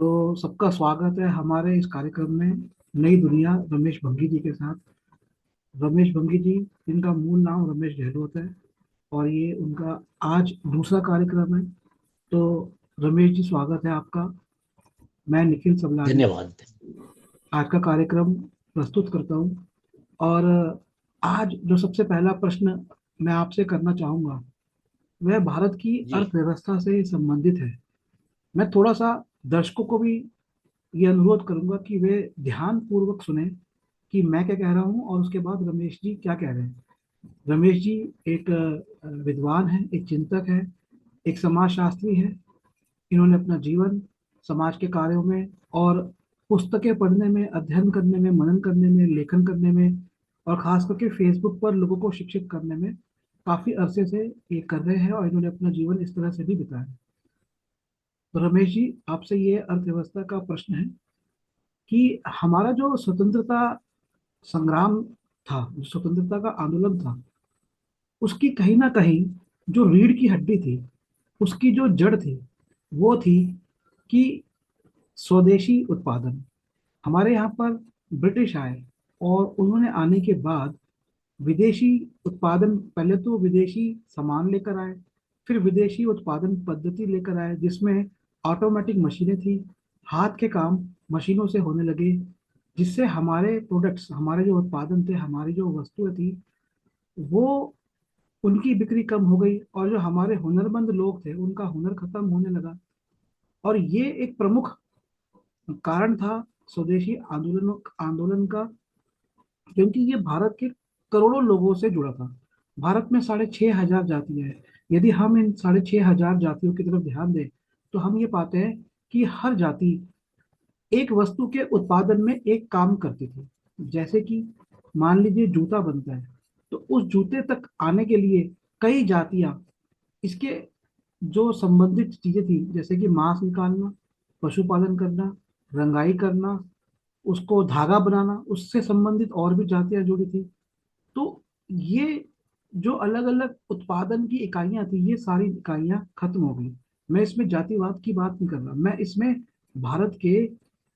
तो सबका स्वागत है हमारे इस कार्यक्रम में, नई दुनिया रमेश भंगी जी के साथ। रमेश भंगी जी, इनका मूल नाम रमेश गहलोत है और ये उनका आज दूसरा कार्यक्रम है। तो रमेश जी, स्वागत है आपका। मैं निखिल सबलानी धन्यवाद। आज का कार्यक्रम प्रस्तुत करता हूँ। और आज जो सबसे पहला प्रश्न मैं आपसे करना चाहूँगा वह भारत की जी। अर्थव्यवस्था से संबंधित है। मैं थोड़ा सा दर्शकों को भी ये अनुरोध करूंगा कि वे ध्यान पूर्वक सुने कि मैं क्या कह रहा हूँ और उसके बाद रमेश जी क्या कह रहे हैं। रमेश जी एक विद्वान है, एक चिंतक है, एक समाजशास्त्री है। इन्होंने अपना जीवन समाज के कार्यों में और पुस्तकें पढ़ने में, अध्ययन करने में, मनन करने में, लेखन करने में और खास करके फेसबुक पर लोगों को शिक्षित करने में काफी अरसे से ये कर रहे हैं और इन्होंने अपना जीवन इस तरह से भी बिताया है। तो रमेश जी, आपसे ये अर्थव्यवस्था का प्रश्न है कि हमारा जो स्वतंत्रता संग्राम था, जो स्वतंत्रता का आंदोलन था, उसकी कहीं ना कहीं जो रीढ़ की हड्डी थी, उसकी जो जड़ थी, वो थी कि स्वदेशी उत्पादन। हमारे यहाँ पर ब्रिटिश आए और उन्होंने आने के बाद विदेशी उत्पादन, पहले तो विदेशी सामान लेकर आए, फिर विदेशी उत्पादन पद्धति लेकर आए जिसमें ऑटोमेटिक मशीनें थी, हाथ के काम मशीनों से होने लगे, जिससे हमारे प्रोडक्ट्स, हमारे जो उत्पादन थे, हमारी जो वस्तुएं थी, वो उनकी बिक्री कम हो गई और जो हमारे हुनरमंद लोग थे उनका हुनर खत्म होने लगा। और ये एक प्रमुख कारण था स्वदेशी आंदोलन आंदोलन का, क्योंकि ये भारत के करोड़ों लोगों से जुड़ा था। भारत में 6,500 जातियां हैं। यदि हम इन 6,500 जातियों की तरफ ध्यान दें तो हम ये पाते हैं कि हर जाति एक वस्तु के उत्पादन में एक काम करती थी। जैसे कि मान लीजिए जूता बनता है, तो उस जूते तक आने के लिए कई जातियां इसके जो संबंधित चीजें थी, जैसे कि मांस निकालना, पशुपालन करना, रंगाई करना, उसको धागा बनाना, उससे संबंधित और भी जातियां जुड़ी थी। तो ये जो अलग अलग उत्पादन की इकाइयां थी, ये सारी इकाइयां खत्म हो गई। मैं इसमें जातिवाद की बात नहीं कर रहा, मैं इसमें भारत के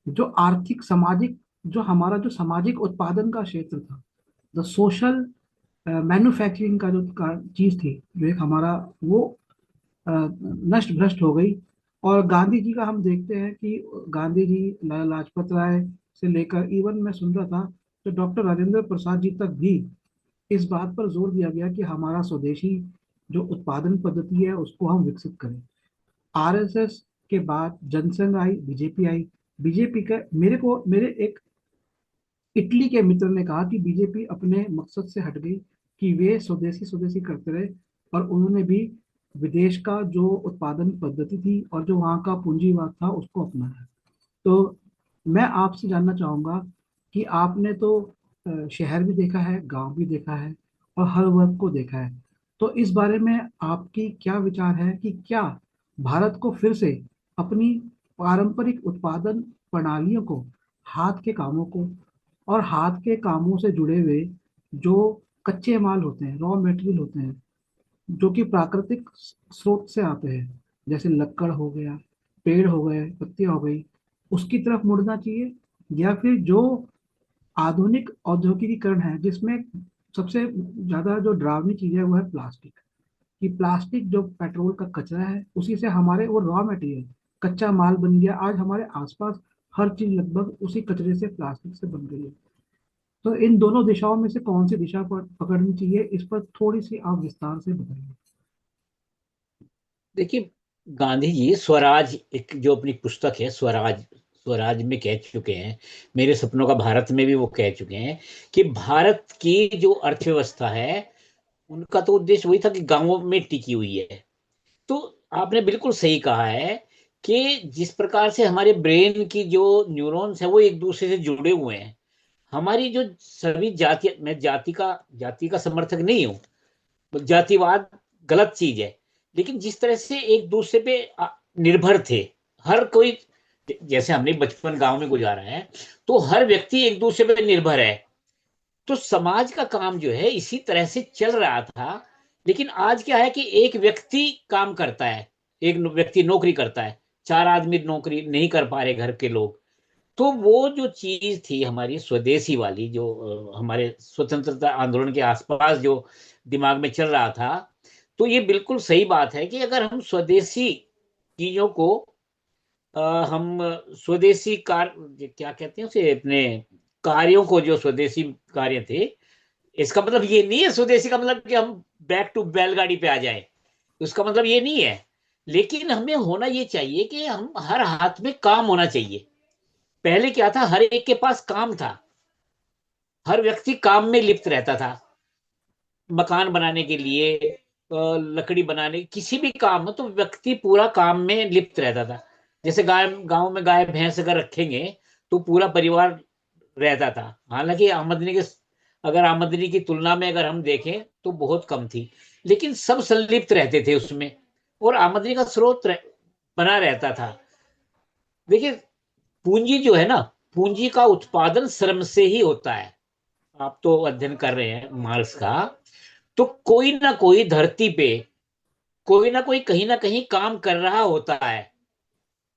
जो आर्थिक सामाजिक, जो हमारा जो सामाजिक उत्पादन का क्षेत्र था, द सोशल मैन्युफैक्चरिंग का जो चीज थी, जो एक हमारा, वो नष्ट भ्रष्ट हो गई। और गांधी जी का हम देखते हैं कि गांधी जी, लाला लाजपत राय से लेकर, इवन मैं सुन रहा था तो डॉक्टर राजेंद्र प्रसाद जी तक भी इस बात पर जोर दिया गया कि हमारा स्वदेशी जो उत्पादन पद्धति है उसको हम विकसित करें। आरएसएस के बाद जनसंघ आई, बीजेपी आई। बीजेपी का, मेरे एक इटली के मित्र ने कहा कि बीजेपी अपने मकसद से हट गई, कि वे स्वदेशी स्वदेशी करते रहे और उन्होंने भी विदेश का जो उत्पादन पद्धति थी और जो वहाँ का पूंजीवाद था उसको अपनाया। तो मैं आपसे जानना चाहूंगा कि आपने तो शहर भी देखा है, गांव भी देखा है और हर वर्ग को देखा है। तो इस बारे में आपकी क्या विचार है कि क्या भारत को फिर से अपनी पारंपरिक उत्पादन प्रणालियों को, हाथ के कामों को और हाथ के कामों से जुड़े हुए जो कच्चे माल होते हैं, रॉ मटेरियल होते हैं, जो कि प्राकृतिक स्रोत से आते हैं, जैसे लक्कड़ हो गया, पेड़ हो गए, पत्तियां हो गई, उसकी तरफ मुड़ना चाहिए? या फिर जो आधुनिक औद्योगिकीकरण है, जिसमें सबसे ज्यादा जो डरावनी चीज है वो है प्लास्टिक, कि प्लास्टिक जो पेट्रोल का कचरा है उसी से हमारे वो रॉ मटेरियल, कच्चा माल बन गया। आज हमारे आसपास हर चीज लगभग उसी कचरे से, प्लास्टिक से बन गई है। तो इन दोनों दिशाओं में से कौन सी दिशा पर पकड़नी चाहिए, इस पर थोड़ी सी आप विस्तार से बताइए। देखिए, गांधी जी स्वराज, एक जो अपनी पुस्तक है स्वराज, स्वराज में कह चुके हैं, मेरे सपनों का भारत में भी वो कह चुके हैं कि भारत की जो अर्थव्यवस्था है, उनका तो उद्देश्य वही था कि गांवों में टिकी हुई है। तो आपने बिल्कुल सही कहा है कि जिस प्रकार से हमारे ब्रेन की जो न्यूरॉन्स है वो एक दूसरे से जुड़े हुए हैं, हमारी जो सभी जाति, मैं जाति का समर्थक नहीं हूँ, जातिवाद गलत चीज है, लेकिन जिस तरह से एक दूसरे पे निर्भर थे हर कोई, जैसे हमने बचपन गांव में गुजारा है, तो हर व्यक्ति एक दूसरे पे निर्भर है। तो समाज का काम जो है इसी तरह से चल रहा था। लेकिन आज क्या है कि एक व्यक्ति काम करता है, एक व्यक्ति नौकरी करता है, 4 आदमी नौकरी नहीं कर पा रहे घर के लोग। तो वो जो चीज थी हमारी स्वदेशी वाली, जो हमारे स्वतंत्रता आंदोलन के आसपास जो दिमाग में चल रहा था, तो ये बिल्कुल सही बात है कि अगर हम स्वदेशी चीजों को अ, हम स्वदेशी कार्य क्या कहते हैं उसे, अपने कार्यों को, जो स्वदेशी कार्य थे, इसका मतलब ये नहीं है स्वदेशी का मतलब कि हम बैक टू बैलगाड़ी पे आ जाए, उसका मतलब ये नहीं है। लेकिन हमें होना ये चाहिए कि हम हर हाथ में काम होना चाहिए। पहले क्या था, हर एक के पास काम था, हर व्यक्ति काम में लिप्त रहता था, मकान बनाने के लिए, लकड़ी बनाने, किसी भी काम में तो व्यक्ति पूरा काम में लिप्त रहता था। जैसे गाय, गांव में गाय भैंस अगर रखेंगे तो पूरा परिवार रहता था। हालांकि आमदनी के, अगर आमदनी की तुलना में अगर हम देखें तो बहुत कम थी, लेकिन सब संलिप्त रहते थे उसमें, और आमदनी का स्रोत बना रहता था। देखिए, पूंजी जो है ना, पूंजी का उत्पादन श्रम से ही होता है। आप तो अध्ययन कर रहे हैं मार्क्स का। तो कोई ना कोई धरती पे, कोई ना कोई कहीं ना कहीं काम कर रहा होता है।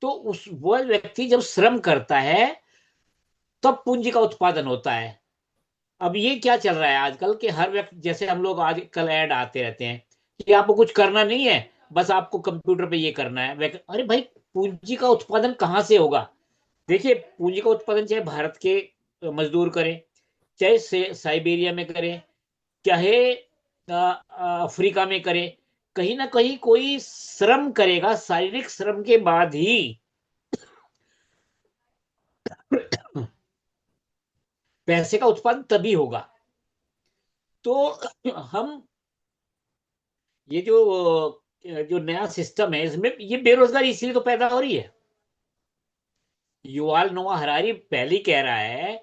तो उस वह व्यक्ति जब श्रम करता है तब पूंजी का उत्पादन होता है। अब ये क्या चल रहा है आजकल कि हर व्यक्ति, जैसे हम लोग आजकल ऐड आते रहते हैं कि आपको कुछ करना नहीं है, बस आपको कंप्यूटर पे ये करना है। अरे भाई, पूंजी का उत्पादन कहाँ से होगा? देखिए, पूंजी का उत्पादन चाहे भारत के मजदूर करें, चाहे साइबेरिया में करें, चाहे अफ्रीका में करे, कहीं ना कहीं कोई श्रम करेगा। शारीरिक श्रम के बाद ही पैसे का उत्पादन तभी होगा। तो हम ये जो नया सिस्टम है, इसमें ये बेरोजगारी इसलिए तो पैदा हो रही है। युवाल नोआ हरारी पहले ही कह रहा है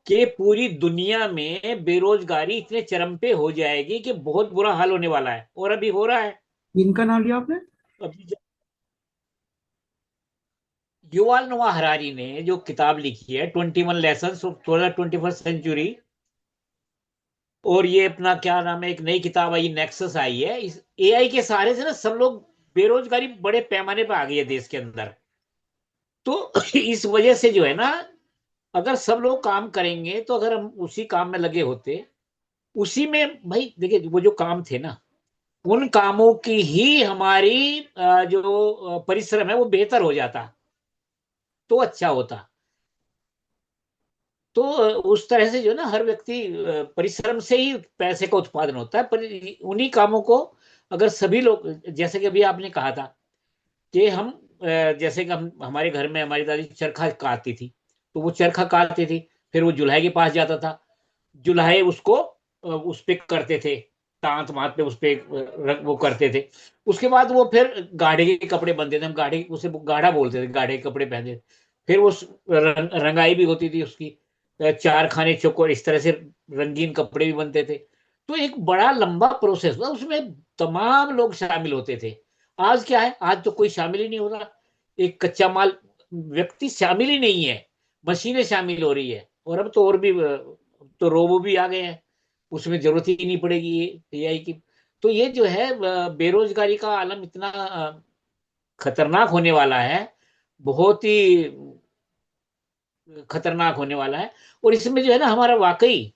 कि पूरी दुनिया में बेरोजगारी इतने चरम पे हो जाएगी कि बहुत बुरा हाल होने वाला है, और अभी हो रहा है। इनका नाम लिया आपने? अभी युवाल नोआ हरारी ने जो किताब लिखी है, 21 lesson for the 21st century, और ये अपना क्या नाम है, एक नई किताब आई, नेक्सस आई है। इस एआई के सहारे से ना सब लोग, बेरोजगारी बड़े पैमाने पर आ गई है देश के अंदर। तो इस वजह से जो है ना, अगर सब लोग काम करेंगे, तो अगर हम उसी काम में लगे होते, उसी में भाई देखिए, वो जो काम थे ना, उन कामों की ही हमारी जो परिश्रम है वो बेहतर हो जाता, तो अच्छा होता। तो उस तरह से जो है ना, हर व्यक्ति परिश्रम से ही पैसे का उत्पादन होता है। पर उन्हीं कामों को अगर सभी लोग, जैसे कि अभी आपने कहा था कि हम जैसे कि हम, हमारे घर में हमारी दादी चरखा काटती थी, तो वो चरखा काटती थी, फिर वो जुल्हाई के पास जाता था, जुल्हाई उसको उस पे करते थे, तांत मात पे उस पे वो करते थे। उसके बाद वो फिर गाढ़े के कपड़े बनते थे, हम गाढ़े, उसे गाढ़ा बोलते थे, गाढ़े के कपड़े पहनते थे। फिर वो रंगाई भी होती थी उसकी, चार खाने चौकोर, इस तरह से रंगीन कपड़े भी बनते थे। तो एक बड़ा लंबा प्रोसेस था, उसमें तमाम लोग शामिल होते थे। आज क्या है, आज तो कोई शामिल ही नहीं हो रहा, एक कच्चा माल व्यक्ति शामिल ही नहीं है, मशीनें शामिल हो रही है। और अब तो और भी, तो रोबो भी आ गए हैं, उसमें जरूरत ही नहीं पड़ेगी ये एआई की। तो ये जो है बेरोजगारी का आलम इतना खतरनाक होने वाला है, बहुत ही खतरनाक होने वाला है। और इसमें जो है ना, हमारा वाकई,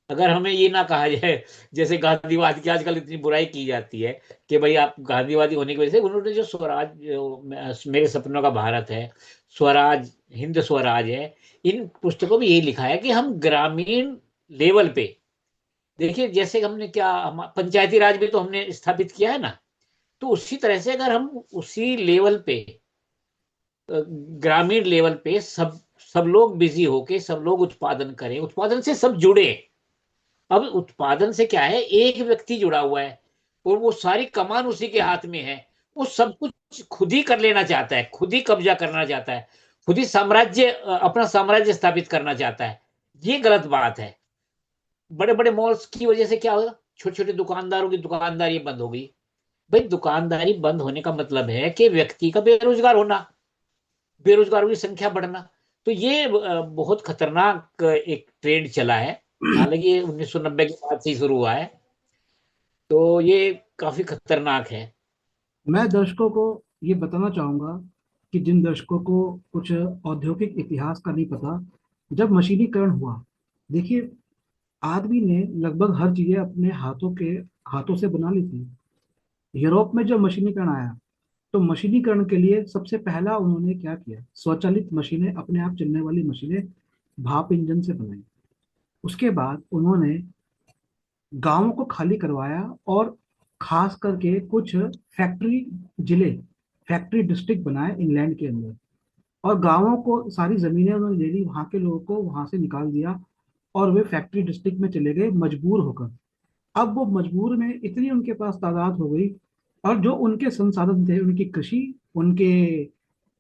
अगर हमें ये ना कहा जाए, जैसे गांधीवाद की आजकल इतनी बुराई की जाती है कि भाई आप गांधीवादी होने की वजह से, उन्होंने जो स्वराज, मेरे सपनों का भारत है, स्वराज, हिंद स्वराज है, इन पुस्तकों में यही लिखा है कि हम ग्रामीण लेवल पे, देखिए जैसे हमने क्या, पंचायती राज भी तो हमने स्थापित किया है ना, तो उसी तरह से अगर हम उसी लेवल पे, ग्रामीण लेवल पे सब सब लोग बिजी होके सब लोग उत्पादन करें, उत्पादन से सब जुड़े। अब उत्पादन से क्या है, एक व्यक्ति जुड़ा हुआ है और वो सारी कमान उसी के हाथ में है, वो सब कुछ खुद ही कर लेना चाहता है, खुद ही कब्जा करना चाहता है, खुद ही साम्राज्य, अपना साम्राज्य स्थापित करना चाहता है। ये गलत बात है। बड़े बड़े मॉल्स की वजह से क्या होगा, छोटे छोटे दुकानदारों की दुकानदारी बंद हो गई। भाई, दुकानदारी बंद होने का मतलब है कि व्यक्ति का बेरोजगार होना, बेरोजगारों की संख्या बढ़ना। तो ये बहुत खतरनाक एक ट्रेंड चला है। हालांकि ये 1990 के बाद से ही शुरू हुआ है, तो ये काफी खतरनाक है। मैं दर्शकों को ये बताना चाहूंगा कि जिन दर्शकों को कुछ औद्योगिक इतिहास का नहीं पता, जब मशीनीकरण हुआ, देखिए, आदमी ने लगभग हर चीजें अपने हाथों से बना ली थी। यूरोप में जब मशीनीकरण आया, तो मशीनीकरण के लिए सबसे पहला उन्होंने क्या किया, स्वचालित मशीनें, अपने आप चलने वाली मशीनें भाप इंजन से बनाई। उसके बाद उन्होंने गांवों को खाली करवाया, और खास करके कुछ फैक्ट्री जिले, फैक्ट्री डिस्ट्रिक्ट बनाए इंग्लैंड के अंदर। और गांवों को सारी जमीनें उन्होंने ले ली, वहां के लोगों को वहां से निकाल दिया, और वे फैक्ट्री डिस्ट्रिक्ट में चले गए मजबूर होकर। अब वो मजबूर में इतनी उनके पास तादाद हो गई, और जो उनके संसाधन थे, उनकी कृषि, उनके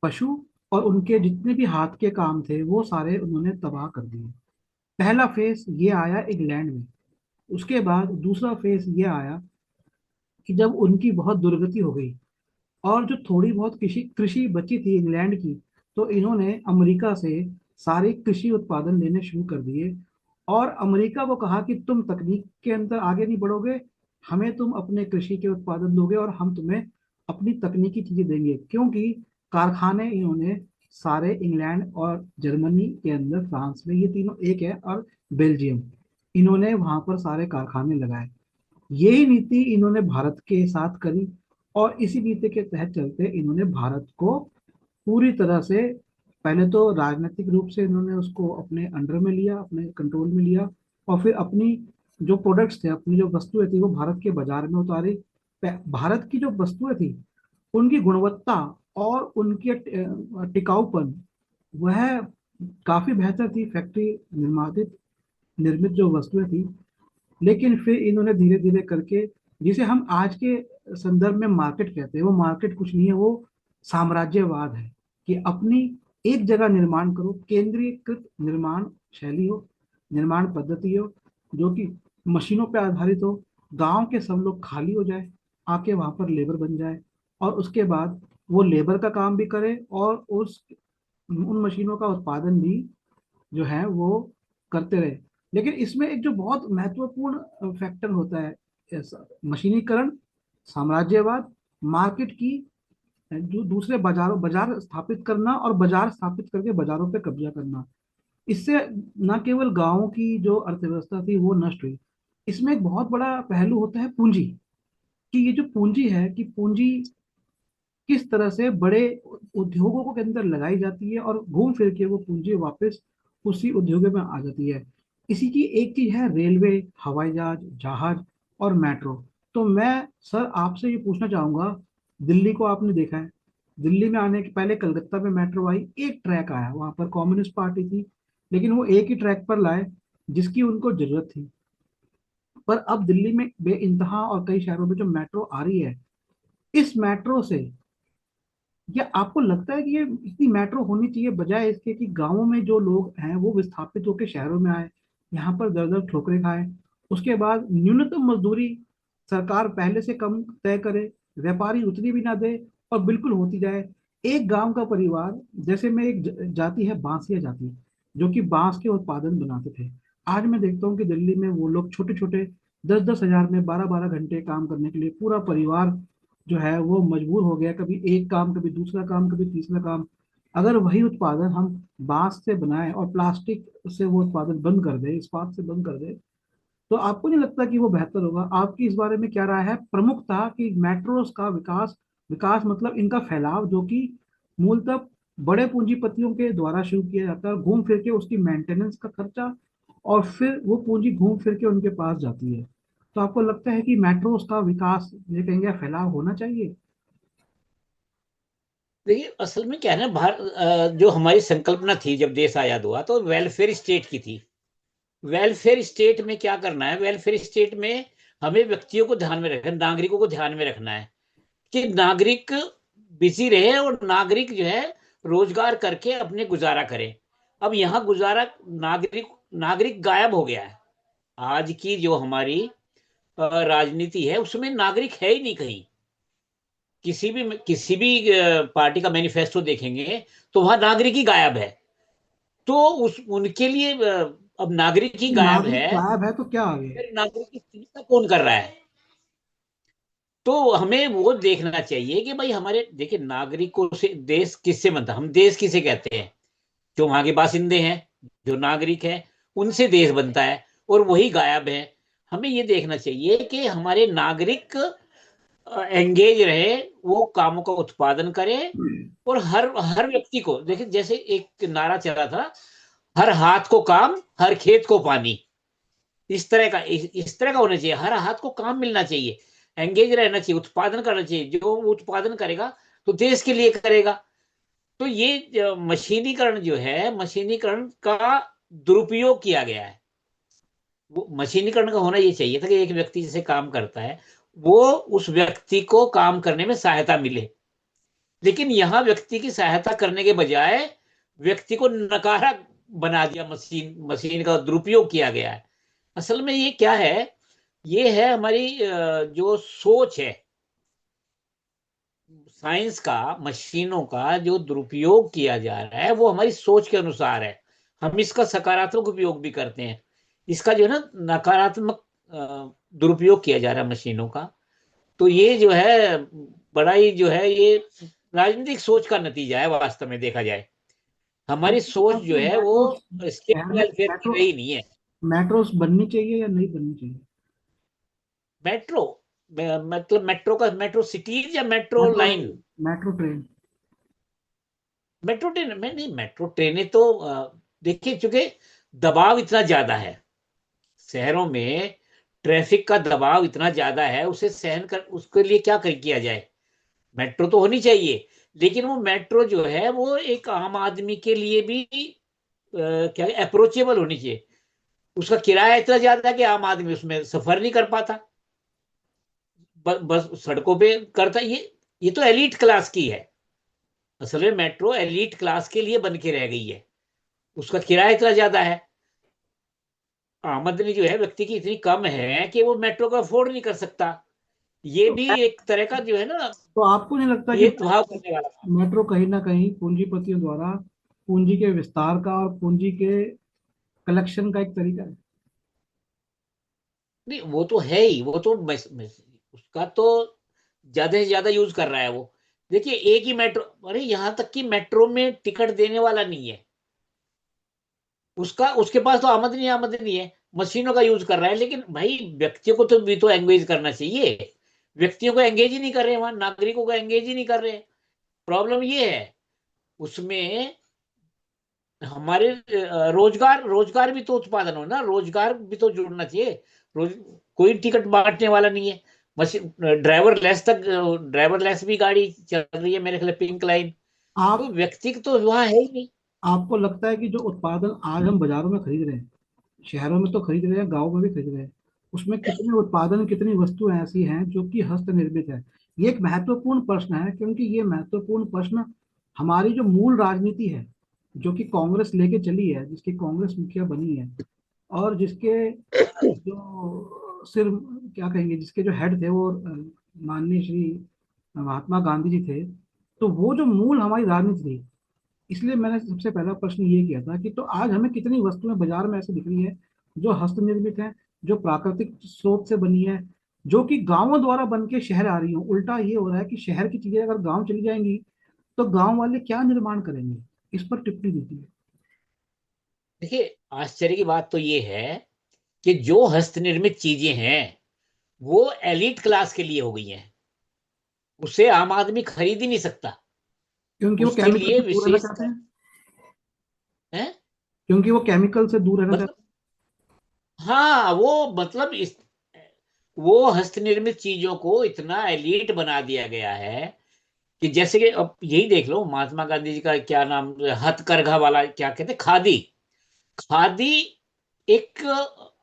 पशु, और उनके जितने भी हाथ के काम थे, वो सारे उन्होंने तबाह कर दिए। पहला फेस ये आया इंग्लैंड में। उसके बाद दूसरा फेस ये आया कि जब उनकी बहुत दुर्गति हो गई, और जो थोड़ी बहुत कृषि कृषि बची थी इंग्लैंड की, तो इन्होंने अमेरिका से सारे कृषि उत्पादन लेने शुरू कर दिए। और अमेरिका को कहा कि तुम तकनीक के अंदर आगे नहीं बढ़ोगे, हमें तुम अपने कृषि के उत्पादन दोगे, और हम तुम्हें अपनी तकनीकी चीजें देंगे, क्योंकि कारखाने इन्होंने सारे इंग्लैंड और जर्मनी के अंदर, फ्रांस में, ये तीनों एक है, और बेल्जियम, इन्होंने वहां पर सारे कारखाने लगाए। यही नीति इन्होंने भारत के साथ करी, और इसी नीति के तहत चलते इन्होंने भारत को पूरी तरह से, पहले तो राजनीतिक रूप से इन्होंने उसको अपने अंडर में लिया, अपने कंट्रोल में लिया, और फिर अपनी जो प्रोडक्ट्स थे, अपनी जो वस्तुएं थी, वो भारत के बाजार में उतारी। भारत की जो वस्तुएं थी, उनकी गुणवत्ता और उनके टिकाऊपन, वह काफी बेहतर थी फैक्ट्री निर्मातित निर्मित जो वस्तुएं थी। लेकिन फिर इन्होंने धीरे धीरे करके, जिसे हम आज के संदर्भ में मार्केट कहते हैं, वो मार्केट कुछ नहीं है, वो साम्राज्यवाद है। कि अपनी एक जगह निर्माण करो, केंद्रीकृत निर्माण शैली हो, निर्माण पद्धति हो, जो कि मशीनों पर आधारित हो। गांव के सब लोग खाली हो जाए, आके वहां पर लेबर बन जाए, और उसके बाद वो लेबर का काम भी करे, और उन मशीनों का उत्पादन भी जो है वो करते रहे। लेकिन इसमें एक जो बहुत महत्वपूर्ण फैक्टर होता है, मशीनीकरण, साम्राज्यवाद, मार्केट की, जो दूसरे बाजार स्थापित करना, और बाजार स्थापित करके बाजारों पे कब्जा करना। इससे न केवल गांवों की जो अर्थव्यवस्था थी वो नष्ट हुई, इसमें एक बहुत बड़ा पहलू होता है पूंजी। कि ये जो पूंजी है, कि पूंजी किस तरह से बड़े उद्योगों के अंदर लगाई जाती है, और घूम फिर के वो पूंजी वापस उसी उद्योगों में आ जाती है। इसी की एक चीज है रेलवे, हवाई जहाज, जहाज, और मेट्रो। तो मैं सर आपसे ये पूछना चाहूंगा, दिल्ली को आपने देखा है, दिल्ली में आने के पहले कलकत्ता में मेट्रो आई, एक ट्रैक आया, वहां पर कम्युनिस्ट पार्टी थी, लेकिन वो एक ही ट्रैक पर लाए जिसकी उनको जरूरत थी। पर अब दिल्ली में बेइंतहा और कई शहरों में जो मेट्रो आ रही है, इस मेट्रो से, या आपको लगता है कि ये इतनी मेट्रो होनी चाहिए, बजाय इसके कि गांवों में जो लोग हैं वो विस्थापित होकर शहरों में आए, यहाँ पर दर दर ठोकरें खाए। उसके बाद न्यूनतम मजदूरी सरकार पहले से कम तय करे, व्यापारी उतनी भी ना दे, और बिल्कुल होती जाए। एक गांव का परिवार, जैसे में एक जाति है बांसिया जाति, जो कि बांस के उत्पादन बनाते थे। आज मैं देखता हूँ कि दिल्ली में वो लोग छोटे छोटे 10-10 हजार में 12-12 घंटे काम करने के लिए पूरा परिवार जो है वो मजबूर हो गया, कभी एक काम, कभी दूसरा काम, कभी तीसरा काम। अगर वही उत्पादन हम बांस से बनाए, और प्लास्टिक से वो उत्पादन बंद कर दे, इस्पात से बंद कर दे, तो आपको नहीं लगता कि वो बेहतर होगा? आपकी इस बारे में क्या राय है? प्रमुखता कि मेट्रोस का विकास, विकास मतलब इनका फैलाव, जो कि मूलतः बड़े पूंजीपतियों के द्वारा शुरू किया जाता है, और घूम फिर के उसकी मेंटेनेंस का खर्चा, और फिर वो पूंजी घूम फिर के उनके पास जाती है। तो आपको लगता है कि मेट्रोस का विकास, ये कहेंगे, फैलाव होना चाहिए? देखिए, असल में क्या है ना, जो हमारी संकल्पना थी जब देश आजाद हुआ, तो वेलफेयर स्टेट की थी। वेलफेयर स्टेट में क्या करना है, वेलफेयर स्टेट में हमें व्यक्तियों को ध्यान में रखना, नागरिकों को ध्यान में रखना है कि नागरिक बिजी रहे, और नागरिक जो है रोजगार करके अपने गुजारा करे। अब यहाँ गुजारा, नागरिक नागरिक गायब हो गया है। आज की जो हमारी राजनीति है, उसमें नागरिक है ही नहीं कहीं। किसी भी पार्टी का मैनिफेस्टो देखेंगे तो वहां नागरिक ही गायब है। तो उस उनके लिए अब नागरिक ही गायब नागरिक है, गायब है तो क्या आ गया? फिर नागरिक की चिंता कौन कर रहा है? तो हमें वो देखना चाहिए कि भाई हमारे, देखिए, नागरिकों से देश किससे बनता है, हम देश किसे कहते हैं, जो वहां के बासिंदे हैं, जो नागरिक हैं, उनसे देश बनता है, और वही गायब है। हमें ये देखना चाहिए कि हमारे नागरिक एंगेज रहे, वो कामों का उत्पादन करे, और हर हर व्यक्ति को देखिए, जैसे एक नारा चला था, हर हाथ को काम, हर खेत को पानी। इस तरह का, इस तरह का होना चाहिए, हर हाथ को काम मिलना चाहिए, एंगेज रहना चाहिए, उत्पादन करना चाहिए, जो उत्पादन करेगा तो देश के लिए करेगा। तो ये मशीनीकरण जो है, मशीनीकरण का दुरुपयोग किया गया है। वो मशीनीकरण का होना ये चाहिए था कि एक व्यक्ति जिसे काम करता है, वो उस व्यक्ति को काम करने में सहायता मिले। लेकिन यहां व्यक्ति की सहायता करने के बजाय व्यक्ति को नकारा बना दिया, मशीन मशीन का दुरुपयोग किया गया है। असल में ये क्या है, ये है हमारी जो सोच है, साइंस का, मशीनों का जो दुरुपयोग किया जा रहा है वो हमारी सोच के अनुसार है। हम इसका सकारात्मक उपयोग भी करते हैं, इसका जो है ना नकारात्मक दुरुपयोग किया जा रहा है मशीनों का। तो ये जो है बड़ा ही जो है, ये राजनीतिक सोच का नतीजा है वास्तव में देखा जाए। हमारी आपको लगता सोच है जो कि है वो मेट्रो स्टेट शहर में वेलफेयर की मेट्रो रही नहीं है। मेट्रोस बननी चाहिए या नहीं बननी चाहिए? मेट्रो, मतलब मेट्रो का, मेट्रो सिटीज या metro metro line? Metro train. Metro train में नहीं, मेट्रो ट्रेनें तो देखिए, चूंकि दबाव इतना ज्यादा है शहरों में, ट्रैफिक का दबाव इतना ज्यादा है, उसे सहन कर, उसके लिए क्या किया जाए, मेट्रो तो होनी चाहिए। लेकिन वो मेट्रो जो है वो एक आम आदमी के लिए भी क्या अप्रोचेबल होनी चाहिए। उसका किराया इतना ज्यादा है कि आम आदमी उसमें सफर नहीं कर पाता, बस सड़कों पे करता। ये तो एलीट क्लास की है, असल में मेट्रो एलीट क्लास के लिए बन के रह गई है। उसका किराया इतना ज्यादा है, आमदनी जो है व्यक्ति की इतनी कम है कि वो मेट्रो को अफोर्ड नहीं कर सकता। ये भी एक तरह का जो है ना, तो आपको नहीं लगता कि भेदभाव करने वाला काम। मेट्रो कहीं ना कहीं पूंजीपतियों द्वारा पूंजी के विस्तार का और पूंजी के कलेक्शन का एक तरीका है? नहीं, वो तो है ही, वो तो उसका तो ज्यादा से ज्यादा यूज कर रहा है वो। देखिए, एक ही मेट्रो, अरे यहां तक कि मेट्रो में टिकट देने वाला नहीं है, उसका, उसके पास तो आमदनी आमदनी है, मशीनों का यूज कर रहा है। लेकिन भाई व्यक्तियों को तो भी तो एंगेज करना चाहिए, व्यक्तियों को एंगेज ही नहीं कर रहे, वहां नागरिकों को एंगेज ही नहीं कर रहे। प्रॉब्लम ये है उसमें, हमारे रोजगार, रोजगार भी तो उत्पादन हो ना, रोजगार भी तो जुड़ना चाहिए। रोज, कोई टिकट बांटने वाला नहीं है, मशीन ड्राइवर लेस तक, ड्राइवर लेस भी गाड़ी चल रही है मेरे ख्याल, पिंक लाइन। तो आप व्यक्ति तो वहां है ही नहीं। आपको लगता है कि जो उत्पादन आज हम बाजारों में खरीद रहे हैं, शहरों में तो खरीद रहे हैं, गाँव में भी खरीद रहे हैं, उसमें कितने उत्पादन, कितनी वस्तुएं ऐसी हैं जो कि हस्त निर्मित है? ये एक महत्वपूर्ण प्रश्न है, क्योंकि ये महत्वपूर्ण प्रश्न हमारी जो मूल राजनीति है, जो कि कांग्रेस लेके चली है, जिसकी कांग्रेस मुखिया बनी है, और जिसके जो सिर, क्या कहेंगे, जिसके जो हेड थे वो माननीय श्री महात्मा गांधी जी थे। तो वो जो मूल हमारी राजनीति थी, इसलिए मैंने सबसे पहला प्रश्न ये किया था कि तो आज हमें कितनी वस्तुएं बाजार में ऐसी दिख रही है जो हस्त निर्मित है, जो प्राकृतिक स्रोत से बनी है, जो कि गांवों द्वारा बन के शहर आ रही हो। उल्टा ये हो रहा है कि शहर की चीजें अगर गांव चली जाएंगी तो गांव वाले क्या निर्माण करेंगे? इस पर टिप्पणी दीजिए। देखिए, आश्चर्य की बात तो ये है कि जो हस्तनिर्मित चीजें हैं वो एलीट क्लास के लिए हो गई हैं, उसे आम आदमी खरीद ही नहीं सकता। क्योंकि वो उसके केमिकल लिए से दूर रहना विशेष चाहते हैं। है, क्योंकि वो केमिकल से दूर रहना मतलब, चाहते हाँ, वो मतलब इस, वो हस्तनिर्मित चीजों को इतना एलीट बना दिया गया है कि जैसे कि अब यही देख लो, महात्मा गांधी जी का क्या नाम, हथकरघा वाला क्या कहते हैं, खादी। खादी एक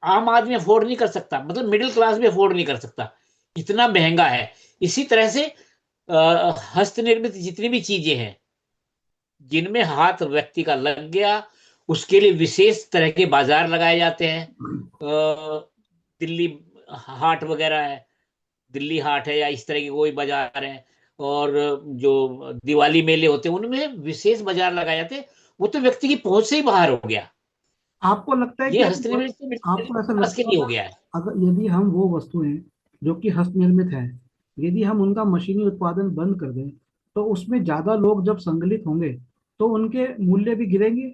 आम आदमी अफोर्ड नहीं कर सकता, मतलब मिडिल क्लास भी अफोर्ड नहीं कर सकता, इतना महंगा है। इसी तरह से हस्तनिर्मित जितनी भी चीजें हैं जिनमें हाथ व्यक्ति का लग गया, उसके लिए विशेष तरह के बाजार लगाए जाते हैं। हैं। दिल्ली हाट वगैरह है, दिल्ली हाट है, या इस तरह के कोई बाजार है, और जो दिवाली मेले होते हैं उनमें विशेष बाजार लगाए जाते हैं। वो तो व्यक्ति की पहुंच से ही बाहर हो गया। आपको लगता है कि ये हस्तनिर्मित तो मिडिल आपको ऐसा क्लास के लगता लिए है, हो गया है। अगर यदि हम वो वस्तुएं जो कि हस्त निर्मित है यदि हम उनका मशीनी उत्पादन बंद कर दें तो उसमें ज्यादा लोग जब संगलित होंगे तो उनके मूल्य भी गिरेंगे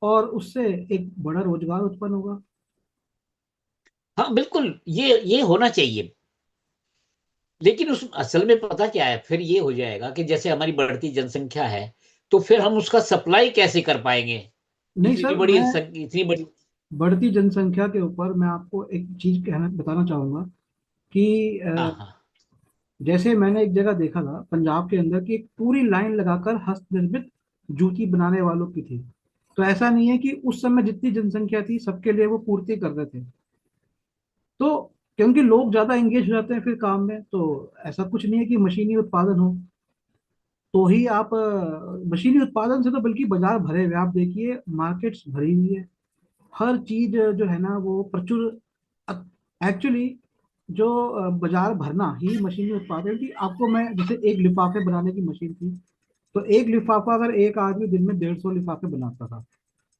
और उससे एक बड़ा रोजगार उत्पन्न होगा। हाँ बिल्कुल, ये होना चाहिए। लेकिन उस असल में पता क्या है, फिर ये हो जाएगा कि जैसे हमारी बढ़ती जनसंख्या है, तो फिर हम उसका सप्लाई कैसे कर पाएंगे? नहीं सर, मैं इतनी बड़ी। बढ़ती जनसंख्या के ऊपर मैं आपको एक चीज कहना बताना चाहूंगा कि हाँ हाँ। जैसे मैंने एक जगह देखा था पंजाब के अंदर कि एक पूरी लाइन लगाकर हस्तनिर्मित जूती बनाने वालों की थी। तो ऐसा नहीं है कि उस समय जितनी जनसंख्या थी सबके लिए वो पूर्ति कर रहे थे। तो क्योंकि लोग ज्यादा एंगेज हो जाते हैं फिर काम में, तो ऐसा कुछ नहीं है कि मशीनी उत्पादन हो तो ही आप मशीनी उत्पादन से तो बल्कि बाजार भरे हुए हैं। आप देखिए मार्केट्स भरी हुई है, हर चीज जो है ना वो प्रचुर। एक्चुअली जो बाजार भरना ही मशीनी उत्पादन की। आपको मैं जैसे एक लिफाफे बनाने की मशीन थी, तो एक लिफाफा अगर एक आदमी दिन में 150 लिफाफे बनाता था,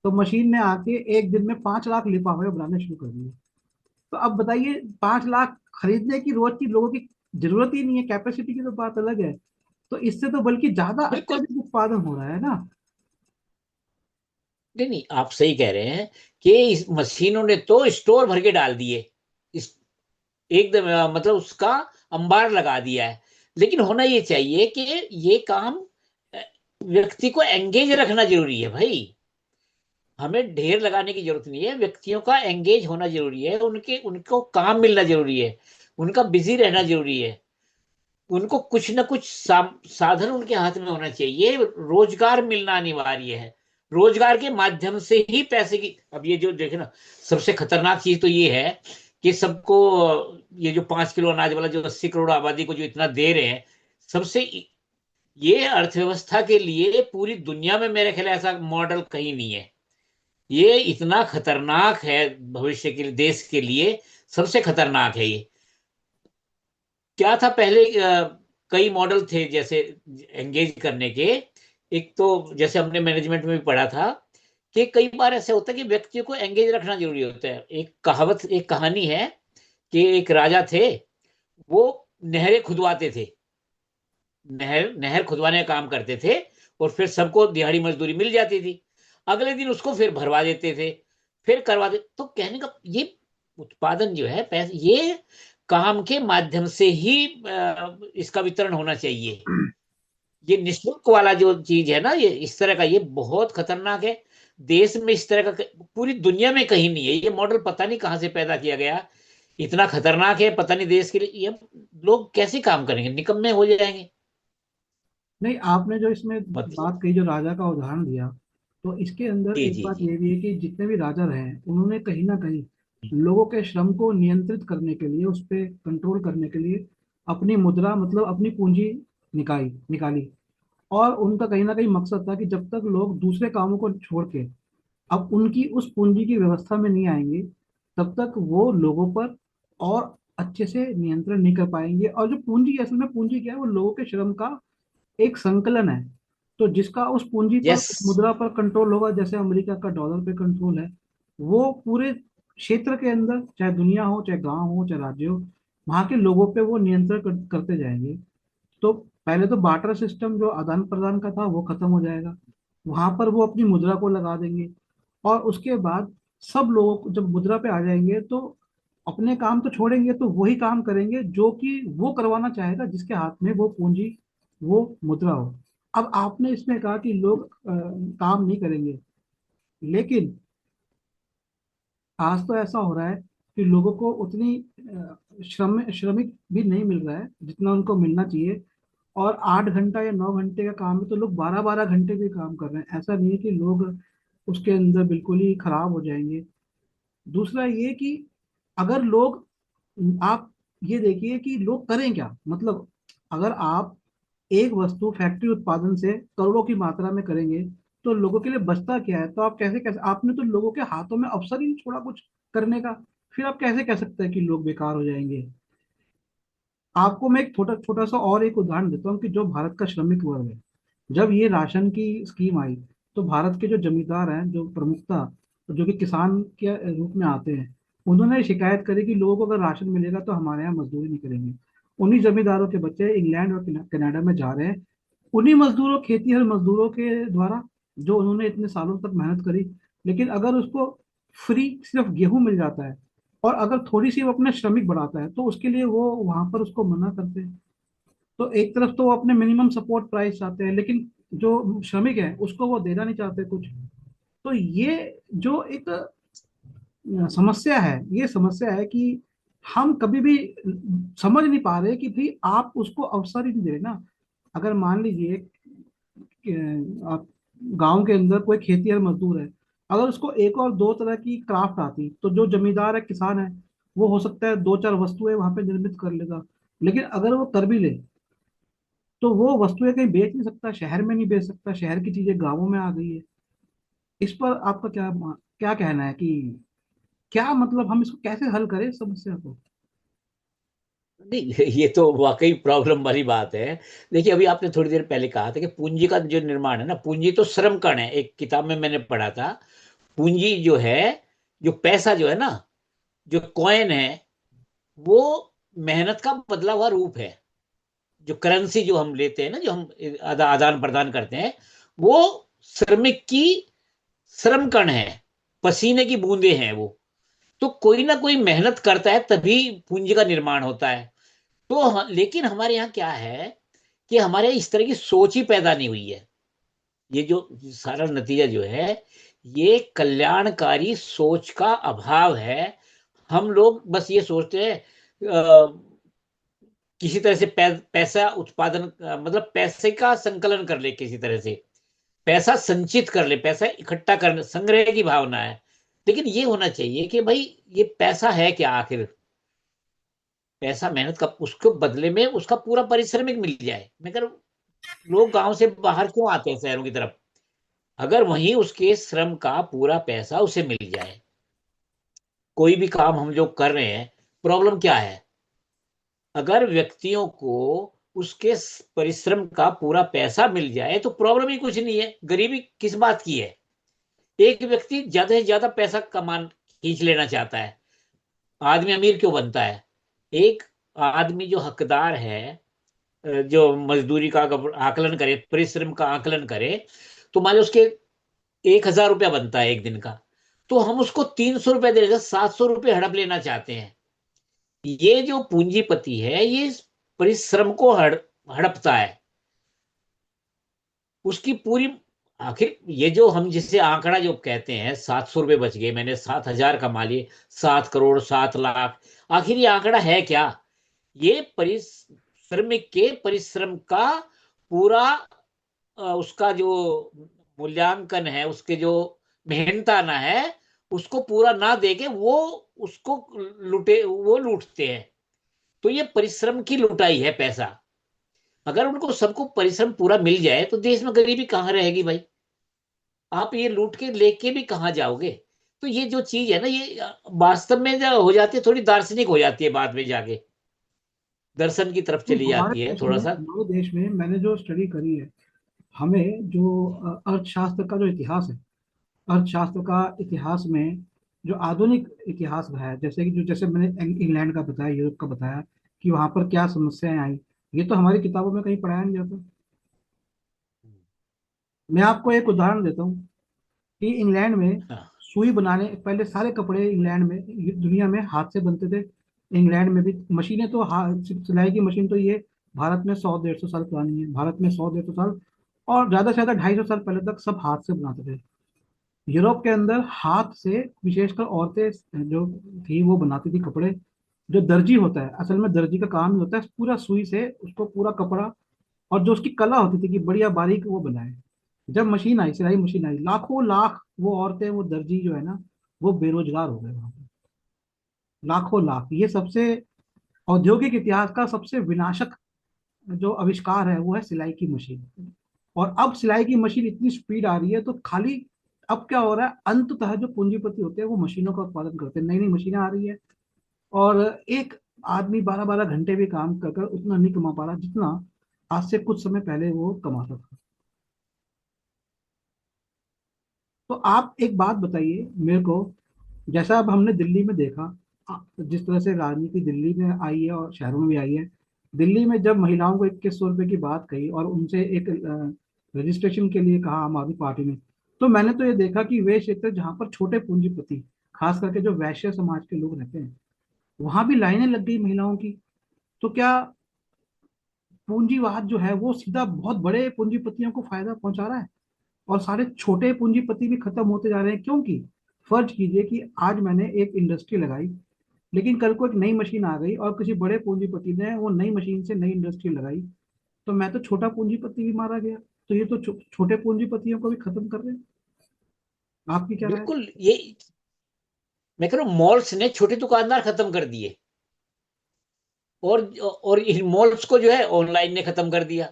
तो मशीन ने आके एक दिन में 5 लाख लिफाफे बनाने शुरू कर दिए। तो अब बताइए 5 लाख खरीदने की रोज की लोगों की जरूरत ही नहीं है, कैपेसिटी की तो बात अलग है। तो इससे तो बल्कि ज्यादा बिल्कुल। अत्यधिक उत्पादन हो रहा है ना। नहीं नहीं, आप सही कह रहे हैं कि इस मशीनों ने तो स्टोर भर के डाल दिए, इस एकदम मतलब उसका अंबार लगा दिया है। लेकिन होना ये चाहिए कि ये काम अ, व्यक्ति को एंगेज रखना जरूरी है भाई। हमें ढेर लगाने की जरूरत नहीं है, व्यक्तियों का एंगेज होना जरूरी है, उनके उनको काम मिलना जरूरी है, उनका बिजी रहना जरूरी है। उनको कुछ ना कुछ साधन उनके हाथ में होना चाहिए, रोजगार मिलना अनिवार्य है। रोजगार के माध्यम से ही पैसे की, अब ये जो देखे ना, सबसे खतरनाक चीज तो ये है कि सबको ये जो 5 किलो अनाज वाला जो 80 करोड़ आबादी को जो इतना दे रहे हैं, सबसे ये अर्थव्यवस्था के लिए पूरी दुनिया में मेरे ख्याल ऐसा मॉडल कहीं नहीं है। ये इतना खतरनाक है भविष्य के लिए, देश के लिए सबसे खतरनाक है ये। क्या था पहले, कई मॉडल थे जैसे एंगेज करने के। एक तो जैसे हमने मैनेजमेंट में भी पढ़ा था कि कई बार ऐसा होता है कि व्यक्ति को एंगेज रखना जरूरी होता है। एक कहानी है कि एक राजा थे, वो नहरें खुदवाते थे, नहर नहर खुदवाने का काम करते थे, और फिर सबको दिहाड़ी मजदूरी मिल जाती थी। अगले दिन उसको फिर भरवा देते थे, फिर करवा दे। तो कहने का ये उत्पादन जो है, पैसे ये काम के माध्यम से ही इसका वितरण होना चाहिए। ये निःशुल्क वाला जो चीज है ना, ये इस तरह का ये बहुत खतरनाक है। देश में इस तरह का पूरी दुनिया में कहीं नहीं है ये मॉडल, पता नहीं कहाँ से पैदा किया गया। इतना खतरनाक है, पता नहीं देश के लिए ये लोग कैसे काम करेंगे, निकम्मे हो जाएंगे। नहीं, आपने जो इसमें मतलब। बात कही, जो राजा का उदाहरण दिया, तो इसके अंदर जी एक जी बात जी। ये भी है कि जितने भी राजा रहे हैं उन्होंने कहीं ना कहीं लोगों के श्रम को नियंत्रित करने के लिए, उस पर कंट्रोल करने के लिए अपनी मुद्रा मतलब अपनी पूंजी निकाली निकाली। और उनका कहीं ना कहीं मकसद था कि जब तक लोग दूसरे कामों को छोड़ के अब उनकी उस पूंजी की व्यवस्था में नहीं आएंगे, तब तक वो लोगों पर और अच्छे से नियंत्रण नहीं कर पाएंगे। और जो पूंजी, असल में पूंजी क्या है, वो लोगों के श्रम का एक संकलन है। तो जिसका उस पूंजी पर, यस। उस मुद्रा पर कंट्रोल होगा, जैसे अमेरिका का डॉलर पे कंट्रोल है, वो पूरे क्षेत्र के अंदर, चाहे दुनिया हो, चाहे गांव हो, चाहे राज्य हो, वहां के लोगों पे वो नियंत्रण करते जाएंगे। तो पहले तो बार्टर सिस्टम जो आदान प्रदान का था वो खत्म हो जाएगा, वहां पर वो अपनी मुद्रा को लगा देंगे। और उसके बाद सब लोगों को जब मुद्रा पे आ जाएंगे तो अपने काम तो छोड़ेंगे, तो वही काम करेंगे जो कि वो करवाना चाहेगा, जिसके हाथ में वो पूंजी, वो मुद्रा हो। अब आपने इसमें कहा कि लोग काम नहीं करेंगे, लेकिन आज तो ऐसा हो रहा है कि लोगों को उतनी श्रमिक भी नहीं मिल रहा है जितना उनको मिलना चाहिए। और 8 घंटा या 9 घंटे का काम है तो लोग 12-12 घंटे भी काम कर रहे हैं। ऐसा नहीं है कि लोग उसके अंदर बिल्कुल ही खराब हो जाएंगे। दूसरा ये कि अगर लोग, आप ये देखिए कि लोग करें क्या, मतलब अगर आप एक वस्तु फैक्ट्री उत्पादन से करोड़ों की मात्रा में करेंगे तो लोगों के लिए बचता क्या है? तो आप कैसे कैसे, आपने तो लोगों के हाथों में अवसर ही नहीं छोड़ा कुछ करने का, फिर आप कैसे कह सकते हैं कि लोग बेकार हो जाएंगे? आपको मैं एक छोटा छोटा सा और एक उदाहरण देता हूँ कि जो भारत का श्रमिक वर्ग है, जब ये राशन की स्कीम आई तो भारत के जो जमींदार हैं, जो प्रमुखता, जो कि किसान के रूप में आते हैं, उन्होंने शिकायत करी कि लोगों को अगर राशन मिलेगा तो हमारे यहाँ मजदूरी नहीं करेंगे। उन्हीं जमींदारों के बच्चे इंग्लैंड और कनाडा में जा रहे हैं, उन्हीं मजदूरों, खेती हर मजदूरों के द्वारा, जो उन्होंने इतने सालों तक मेहनत करी। लेकिन अगर उसको फ्री सिर्फ गेहूं मिल जाता है, और अगर थोड़ी सी वो अपने श्रमिक बढ़ाता है, तो उसके लिए वो वहां पर उसको मना करते हैं। तो एक तरफ तो वो अपने मिनिमम सपोर्ट प्राइस चाहते हैं, लेकिन जो श्रमिक है उसको वो देना नहीं चाहते कुछ। तो ये जो एक समस्या है, ये समस्या है कि हम कभी भी समझ नहीं पा रहे कि भाई आप उसको अवसर ही नहीं दे रहे ना। अगर मान लीजिए कि आप गांव के अंदर कोई खेतीहर मजदूर है, अगर उसको एक और दो तरह की क्राफ्ट आती, तो जो जमींदार है, किसान है, वो हो सकता है दो चार वस्तुएं वहां पे निर्मित कर लेगा। लेकिन अगर वो कर भी ले, तो वो वस्तुएं कहीं बेच नहीं सकता, शहर में नहीं बेच सकता, शहर की चीजें गाँवों में आ गई है। इस पर आपका क्या क्या कहना है कि क्या मतलब हम इसको कैसे हल करें इस समस्या को? नहीं, ये तो वाकई प्रॉब्लम वाली बात है। देखिए, अभी आपने थोड़ी देर पहले कहा था कि पूंजी का जो निर्माण है ना, पूंजी तो श्रम कण है, एक किताब में मैंने पढ़ा था। पूंजी जो है, जो पैसा जो है ना, जो कॉइन है, वो मेहनत का बदला हुआ रूप है। जो करेंसी जो हम लेते हैं ना, जो हम आदान प्रदान करते हैं, वो श्रमिक की श्रम कण है, पसीने की बूंदे हैं वो। तो कोई ना कोई मेहनत करता है तभी पूंजी का निर्माण होता है। तो लेकिन हमारे यहाँ क्या है कि हमारे इस तरह की सोच ही पैदा नहीं हुई है। ये जो सारा नतीजा जो है, ये कल्याणकारी सोच का अभाव है। हम लोग बस ये सोचते हैं किसी तरह से पैसा उत्पादन, मतलब पैसे का संकलन कर ले, किसी तरह से पैसा संचित कर ले, पैसा इकट्ठा करने, संग्रह की भावना है। लेकिन ये होना चाहिए कि भाई, ये पैसा है क्या आखिर? पैसा मेहनत का, उसके बदले में उसका पूरा पारिश्रमिक मिल जाए। मगर लोग गांव से बाहर क्यों आते हैं शहरों की तरफ? अगर वहीं उसके श्रम का पूरा पैसा उसे मिल जाए। कोई भी काम हम जो कर रहे हैं, प्रॉब्लम क्या है? अगर व्यक्तियों को उसके परिश्रम का पूरा पैसा मिल जाए तो प्रॉब्लम ही कुछ नहीं है। गरीबी किस बात की है? एक व्यक्ति ज्यादा से ज्यादा पैसा कमान खींच लेना चाहता है। आदमी अमीर क्यों बनता है? एक आदमी जो हकदार है, जो मजदूरी का आकलन करे, परिश्रम का आकलन करे, तो मान लो उसके 1,000 रुपया बनता है एक दिन का, तो हम उसको 300 रुपया दे देते, 700 रुपये हड़प लेना चाहते हैं। ये जो पूंजीपति है, ये परिश्रम को हड़पता है, उसकी पूरी। आखिर ये जो हम जिसे आंकड़ा जो कहते हैं, 700 रुपये बच गए, मैंने 7,000 कमा लिए, 7 करोड़, 7 लाख, आखिर ये आंकड़ा है क्या? ये श्रमिक के परिश्रम का पूरा, उसका जो मूल्यांकन है, उसके जो मेहनताना है, उसको पूरा ना देके वो उसको लुटे, वो लूटते हैं। तो ये परिश्रम की लुटाई है पैसा। अगर उनको सबको परिश्रम पूरा मिल जाए तो देश में गरीबी कहाँ रहेगी भाई? आप ये लूट के लेके भी कहाँ जाओगे? तो ये जो चीज है ना, ये वास्तव में जो हो जाती है, थोड़ी दार्शनिक हो जाती है बाद में जाके, दर्शन की तरफ नहीं, चली जाती है थोड़ा सा। हमारे देश में मैंने जो स्टडी करी है, हमें जो अर्थशास्त्र का जो इतिहास है, अर्थशास्त्र का इतिहास में जो आधुनिक इतिहास रहा है, जैसे कि जो, जैसे मैंने इंग्लैंड का बताया, यूरोप का बताया, कि वहां पर क्या समस्याएं आई, ये तो हमारी किताबों में कहीं पढ़ाया नहीं जाता। मैं आपको एक उदाहरण देता हूँ कि इंग्लैंड में हाँ। सुई बनाने, पहले सारे कपड़े इंग्लैंड में, दुनिया में हाथ से बनते थे। इंग्लैंड में भी मशीनें तो, हाथ सिलाई की मशीन तो ये भारत में 100-150 साल पुरानी है, भारत में 100-150 साल, और ज्यादा से ज्यादा 250 साल पहले तक सब हाथ से बनाते थे। यूरोप के अंदर हाथ से, विशेषकर औरतें जो थी वो बनाती थी कपड़े। जो दर्जी होता है, असल में दर्जी का काम ही होता है पूरा सुई से उसको पूरा कपड़ा, और जो उसकी कला होती थी कि बढ़िया बारीक वो बनाए। जब मशीन आई, सिलाई मशीन आई, लाखों लाख वो औरतें, वो दर्जी जो है ना, वो बेरोजगार हो गए वहां पर। लाखों लाख, ये सबसे औद्योगिक इतिहास का सबसे विनाशक जो आविष्कार है वो है सिलाई की मशीन। और अब सिलाई की मशीन इतनी स्पीड आ रही है, तो खाली अब क्या हो रहा है, अंततः जो पूंजीपति होते हैं वो मशीनों का उत्पादन करते हैं, नई नई मशीनें आ रही है, और एक आदमी 12-12 घंटे भी काम कर कर उतना नहीं कमा पा रहा जितना आज से कुछ समय पहले वो कमाता था। तो आप एक बात बताइए मेरे को, जैसा अब हमने दिल्ली में देखा, जिस तरह से राजनीति दिल्ली में आई है और शहरों में भी आई है, दिल्ली में जब महिलाओं को 2100 रुपए की बात कही और उनसे एक रजिस्ट्रेशन के लिए कहा आम आदमी पार्टी ने, तो मैंने तो ये देखा कि वे क्षेत्र जहाँ पर छोटे पूंजीपति, खास करके जो वैश्य समाज के लोग रहते हैं, वहां भी लाइनें लग गई महिलाओं की। तो क्या पूंजीवाद जो है वो सीधा बहुत बड़े पूंजीपतियों को फायदा पहुंचा रहा है, और सारे छोटे पूंजीपति भी खत्म होते जा रहे हैं? क्योंकि फर्ज कीजिए कि आज मैंने एक इंडस्ट्री लगाई, लेकिन कल को एक नई मशीन आ गई और किसी बड़े पूंजीपति ने वो नई मशीन से नई इंडस्ट्री लगाई, तो मैं तो छोटा पूंजीपति भी मारा गया। तो ये तो छोटे पूंजीपतियों को भी खत्म कर रहे हैं। आपकी क्या राय है? बिल्कुल, ये मैं कह रहा हूँ मॉल्स ने छोटे दुकानदार खत्म कर दिए, और इन मॉल्स को जो है ऑनलाइन ने खत्म कर दिया।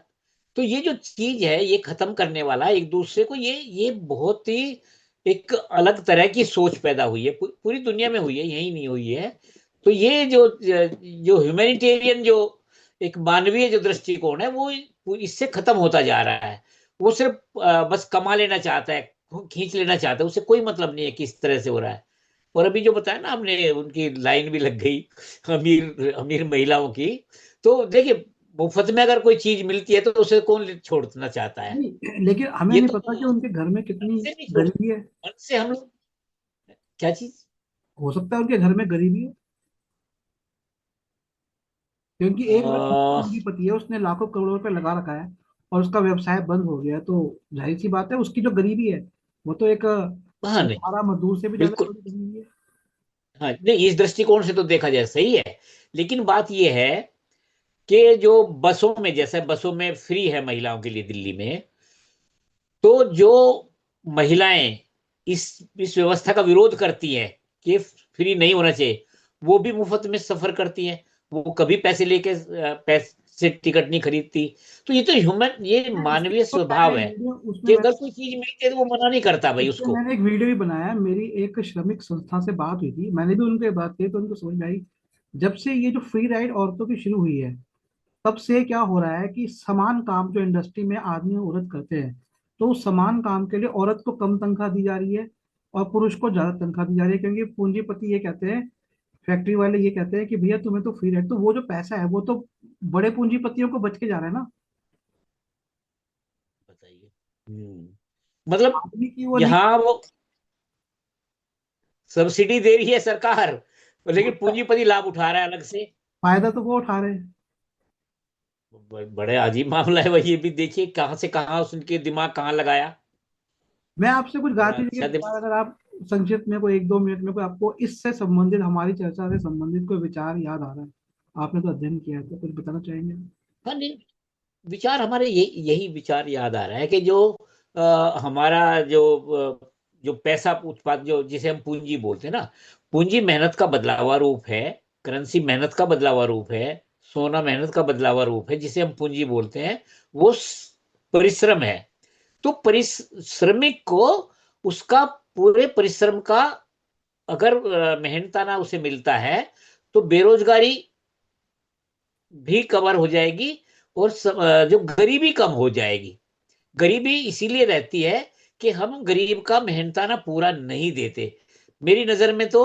तो ये जो चीज है ये खत्म करने वाला एक दूसरे को, ये बहुत ही एक अलग तरह की सोच पैदा हुई है, पूरी दुनिया में हुई है, यही नहीं हुई है। तो ये जो जो ह्यूमैनिटेरियन, जो एक मानवीय जो दृष्टिकोण है, वो इससे खत्म होता जा रहा है। वो सिर्फ बस कमा लेना चाहता है, खींच लेना चाहता है, उसे कोई मतलब नहीं है किस तरह से हो रहा है। और अभी जो बताया ना हमने, उनकी लाइन भी लग गई अमीर अमीर महिलाओं की। तो देखिए, मुफ्त में अगर कोई चीज मिलती है तो उसे कौन छोड़ना चाहता है? नहीं, लेकिन हमें ये नहीं तो पता कि उनके घर में मन कितनी से नहीं छोड़, गरीबी है। मन से हम लोग, क्या चीज? हो सकता है उनके घर में गरीबी है, क्योंकि एक अगर आ, पूंजीपति है, उसने लाखों करोड़ों रुपए लगा रखा है और उसका व्यवसाय बंद हो गया, तो जाहिर सी बात है उसकी जो गरीबी है वो तो एक हाँ, नहीं, बेसहारा मजदूर से भी ज्यादा बिल्कुल, बड़ी गरीबी है। हाँ, नहीं, इस दृष्टिकोण से तो देखा जाए सही है। लेकिन बात यह है कि जो बसों में, जैसे बसों में फ्री है महिलाओं के लिए दिल्ली में, तो जो महिलाएं इस व्यवस्था का विरोध करती हैं कि फ्री नहीं होना चाहिए, वो भी मुफ्त में सफर करती हैं। वो कभी पैसे लेके पैसे टिकट नहीं खरीदती। तो ये तो ये मैं इस मानवीय तो मैंने स्वभाव एक है वीडियो उसमें कि मैं अगर कोई चीज मिलती है तो वो मना नहीं करता भाई इस पे उसको। मैंने एक वीडियो भी बनाया। मेरी एक श्रमिक संस्था से बात हुई थी, मैंने भी उनके बात की तो उनको समझ में आई। जब से ये जो फ्री राइड औरतों की शुरू हुई है, तब से क्या हो रहा है कि समान काम जो इंडस्ट्री में आदमी और औरत करते हैं, तो उस समान काम के लिए औरत को कम तनख्वाह दी जा रही है और पुरुष को ज्यादा तनख्वाह दी जा रही है, क्योंकि पूंजीपति ये कहते हैं, फैक्ट्री वाले ये कहते हैं कि भैया तुम्हें तो फ्री राइड, तो वो जो पैसा है वो तो बड़े पूंजीपतियों को बच के जा रहा है ना, बताइए। मतलब आदमी की वो नहीं। यहाँ वो सब्सिडी दे रही है सरकार, लेकिन पूंजीपति लाभ उठा रहा है अलग से। फायदा तो वो उठा रहे हैं। बड़े अजीब मामला है भाई, ये भी देखिए कहाँ से कहाँ उसके दिमाग कहाँ लगाया। मैं आपसे कुछ बड़ा गांधी जी के अच्छा विचार, अगर आप संक्षिप्त में कोई 1-2 मिनट में कोई आपको इससे संबंधित, हमारी चर्चा से संबंधित कोई विचार याद आ रहा है, आपने तो अध्ययन किया है, तो कुछ बताना चाहेंगे? हाँ, नहीं, विचार हमारे यही विचार याद आ रहा है कि जो हमारा जो पैसा उत्पाद, जो जिसे हम पूंजी बोलते हैं ना, पूंजी मेहनत का बदला हुआ रूप है। करेंसी मेहनत का बदला हुआ रूप है। सोना मेहनत का बदला हुआ रूप है, जिसे हम पूंजी बोलते हैं। वो परिश्रम है। तो परिश्रमिक को उसका पूरे परिश्रम का अगर मेहनताना उसे मिलता है, तो बेरोजगारी भी कवर हो जाएगी, और जो गरीबी कम हो जाएगी। गरीबी इसीलिए रहती है कि हम गरीब का मेहनताना पूरा नहीं देते। मेरी नजर में तो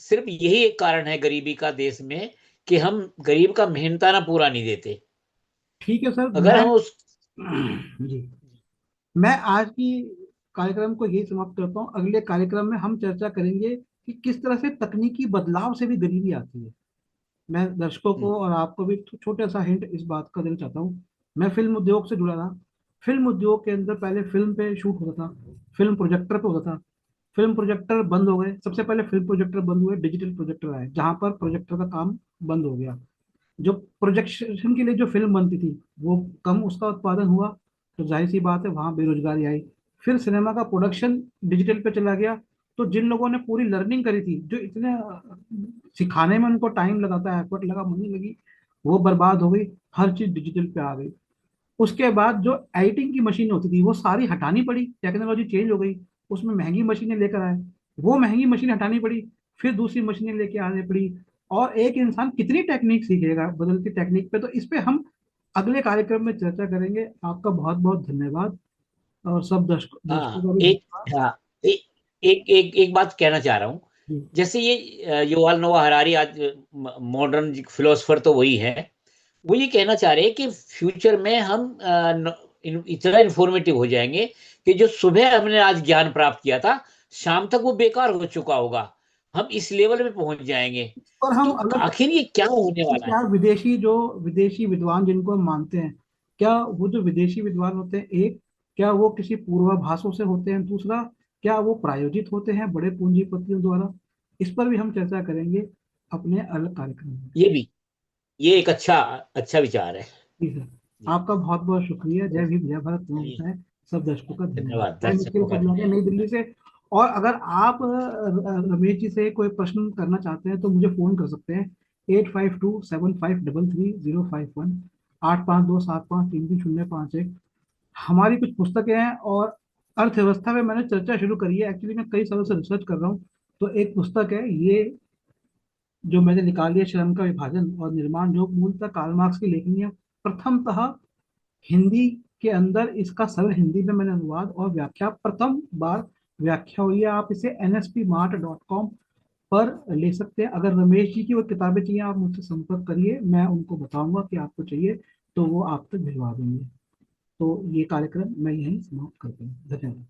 सिर्फ यही एक कारण है गरीबी का देश में, कि हम गरीब का मेहनताना पूरा नहीं देते। ठीक है सर। अगर मैं हम उस जी, मैं आज की कार्यक्रम को यही समाप्त करता हूँ। अगले कार्यक्रम में हम चर्चा करेंगे कि किस तरह से तकनीकी बदलाव से भी गरीबी आती है। मैं दर्शकों को और आपको भी छोटा सा हिंट इस बात का देना चाहता हूँ। मैं फिल्म उद्योग से जुड़ा था। फिल्म उद्योग के अंदर पहले फिल्म पे शूट होता था, फिल्म प्रोजेक्टर पे होता था। फिल्म प्रोजेक्टर बंद हो गए, सबसे पहले फिल्म प्रोजेक्टर बंद हुए, डिजिटल प्रोजेक्टर आए, जहां पर प्रोजेक्टर का काम बंद हो गया। जो प्रोजेक्शन के लिए जो फिल्म बनती थी वो कम उसका उत्पादन हुआ, तो जाहिर सी बात है वहां बेरोजगारी आई। फिर सिनेमा का प्रोडक्शन डिजिटल पे चला गया, तो जिन लोगों ने पूरी लर्निंग करी थी, जो इतने सिखाने में उनको टाइम लगा था, एफर्ट लगा, मनी लगी, वो बर्बाद हो गई। हर चीज डिजिटल पे आ गई। उसके बाद जो एडिटिंग की मशीन होती थी वो सारी हटानी पड़ी, टेक्नोलॉजी चेंज हो गई, उसमें महंगी मशीनें लेकर आए, वो महंगी मशीनें हटानी पड़ी, फिर दूसरी मशीनें लेके आनी पड़ी। और एक इंसान कितनी टेक्निक सीखेगा बदलती टेक्निक पे, तो इस पे हम अगले कार्यक्रम में चर्चा करेंगे। आपका बहुत बहुत धन्यवाद, और सब दर्शकों हाँ, का भी एक धन्यवाद। हाँ एक एक एक एक बात कहना चाह रहा हूँ। जी। जैसे ये युval नोआ हरारी आज मॉडर्न फिलोसफर तो वही है, वो ये कहना चाह रहे हैं कि फ्यूचर में हम इतना इंफॉर्मेटिव हो जाएंगे कि जो सुबह हमने आज ज्ञान प्राप्त किया था, शाम तक वो बेकार हो चुका होगा। हम इस लेवल पे पहुंच जाएंगे। पर हम तो अलग, आखिर ये क्या होने वाला है? क्या विदेशी विद्वान जिनको हम मानते हैं, क्या वो जो विदेशी विद्वान होते हैं, एक, क्या वो किसी पूर्वाभासों से होते हैं, दूसरा, क्या वो प्रायोजित होते हैं बड़े पूंजीपतियों द्वारा? इस पर भी हम चर्चा करेंगे अपने अलग कार्यक्रम में। ये भी, ये एक अच्छा अच्छा विचार है। ठीक है। जी। आपका बहुत बहुत शुक्रिया। जय भीम, जय भारत, चलिए, नमस्कार। सब दर्शकों का धन्यवाद। धन्यवाद मैं निखिल दर्शकों का, सबलागे, नई धन्यवाद। दिल्ली से। और अगर आप रमेश जी से कोई प्रश्न करना चाहते हैं तो मुझे फोन कर सकते हैं। 8527533051, 8527533051। हमारी कुछ पुस्तकें हैं, और अर्थव्यवस्था में मैंने चर्चा शुरू करी है। एक्चुअली मैं कई सालों से रिसर्च कर रहा हूँ। तो एक पुस्तक है ये जो मैंने निकाली है, श्रम का विभाजन और निर्माण, जो मूलतः कार्ल मार्क्स की लेखनी है। प्रथमतः हिंदी के अंदर इसका सरल हिंदी में मैंने अनुवाद और व्याख्या प्रथम बार व्याख्या हुई है। आप इसे nspmart.com पर ले सकते हैं। अगर रमेश जी की वो किताबें चाहिए, आप मुझसे संपर्क करिए, मैं उनको बताऊंगा कि आपको चाहिए, तो वो आप तक भिजवा देंगे। तो ये कार्यक्रम मैं यहीं समाप्त करता हूँ। धन्यवाद।